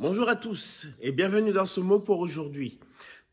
Bonjour à tous et bienvenue dans ce mot pour aujourd'hui.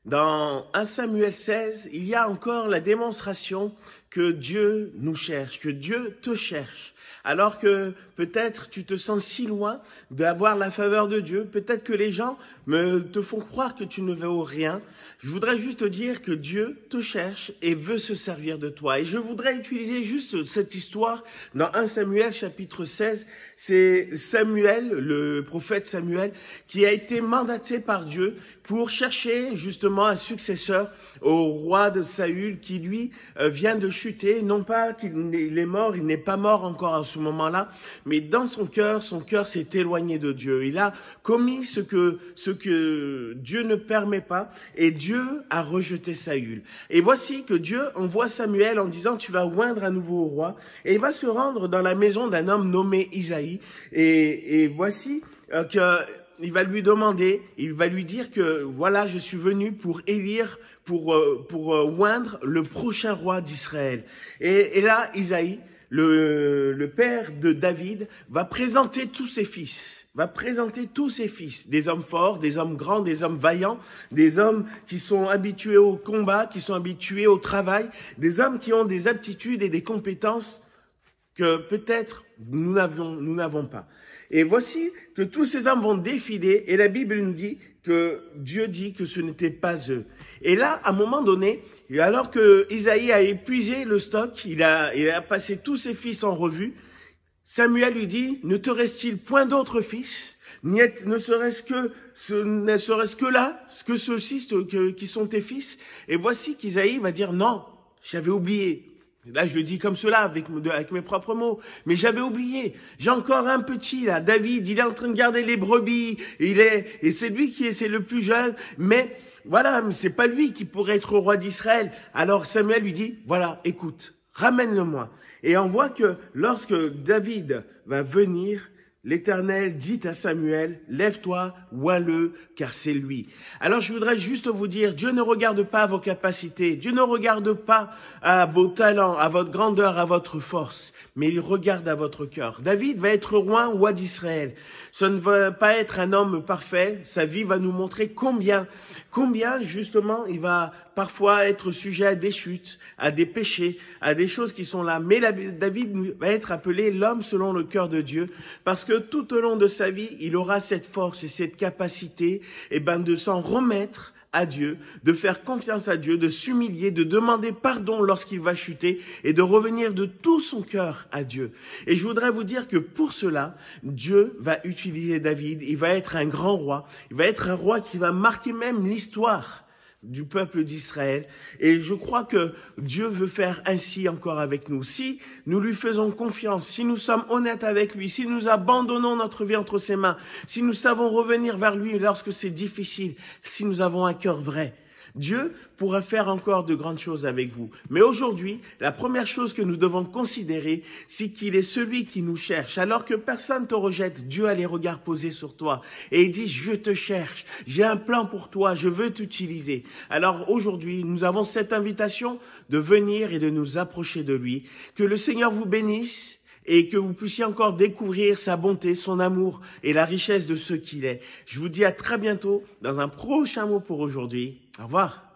Dans 1 Samuel 16, il y a encore la démonstration que Dieu nous cherche, que Dieu te cherche. Alors que peut-être tu te sens si loin d'avoir la faveur de Dieu, peut-être que les gens te font croire que tu ne vaux rien. Je voudrais juste te dire que Dieu te cherche et veut se servir de toi. Et je voudrais utiliser juste cette histoire dans 1 Samuel chapitre 16. C'est Samuel, le prophète Samuel, qui a été mandaté par Dieu pour chercher justement un successeur au roi de Saül qui lui vient de chuter. Non pas qu'il est mort, il n'est pas mort encore à ce moment-là, mais dans son cœur s'est éloigné de Dieu. Il a commis ce que Dieu ne permet pas et Dieu a rejeté Saül. Et voici que Dieu envoie Samuel en disant tu vas oindre un nouveau roi et il va se rendre dans la maison d'un homme nommé Isaïe et voici il va lui demander, il va lui dire que voilà, je suis venu pour élire, pour oindre le prochain roi d'Israël. Et là, Isaïe, le père de David, va présenter tous ses fils. Des hommes forts, des hommes grands, des hommes vaillants, des hommes qui sont habitués au combat, qui sont habitués au travail, des hommes qui ont des aptitudes et des compétences que peut-être nous n'avons pas. Et voici que tous ces hommes vont défiler et la Bible nous dit que Dieu dit que ce n'était pas eux. Et là, à un moment donné, alors que Isaïe a épuisé le stock, il a passé tous ses fils en revue, Samuel lui dit, ne te reste-t-il point d'autres fils, ne serait-ce que là, que ceux-ci qui sont tes fils? Et voici qu'Isaïe va dire, non, j'avais oublié. Là, je le dis comme cela, avec mes propres mots. Mais j'avais oublié. J'ai encore un petit, là. David, il est en train de garder les brebis. Et c'est lui c'est le plus jeune. Mais, voilà, c'est pas lui qui pourrait être roi d'Israël. Alors, Samuel lui dit, voilà, écoute, ramène-le-moi. Et on voit que lorsque David va venir, l'Éternel dit à Samuel, lève-toi, oins-le, car c'est lui. Alors je voudrais juste vous dire, Dieu ne regarde pas à vos capacités, Dieu ne regarde pas à vos talents, à votre grandeur, à votre force, mais il regarde à votre cœur. David va être roi d'Israël. Ce ne va pas être un homme parfait, sa vie va nous montrer combien justement il va parfois être sujet à des chutes, à des péchés, à des choses qui sont là. Mais David va être appelé l'homme selon le cœur de Dieu, parce que tout au long de sa vie, il aura cette force et cette capacité, de s'en remettre à Dieu, de faire confiance à Dieu, de s'humilier, de demander pardon lorsqu'il va chuter et de revenir de tout son cœur à Dieu. Et je voudrais vous dire que pour cela, Dieu va utiliser David, il va être un grand roi, il va être un roi qui va marquer même l'histoire du peuple d'Israël. Et je crois que Dieu veut faire ainsi encore avec nous. Si nous lui faisons confiance, si nous sommes honnêtes avec lui, si nous abandonnons notre vie entre ses mains, si nous savons revenir vers lui lorsque c'est difficile, si nous avons un cœur vrai, Dieu pourra faire encore de grandes choses avec vous. Mais aujourd'hui, la première chose que nous devons considérer, c'est qu'il est celui qui nous cherche. Alors que personne ne te rejette, Dieu a les regards posés sur toi. Et il dit, je te cherche, j'ai un plan pour toi, je veux t'utiliser. Alors aujourd'hui, nous avons cette invitation de venir et de nous approcher de lui. Que le Seigneur vous bénisse et que vous puissiez encore découvrir sa bonté, son amour et la richesse de ce qu'il est. Je vous dis à très bientôt dans un prochain mot pour aujourd'hui. Au revoir.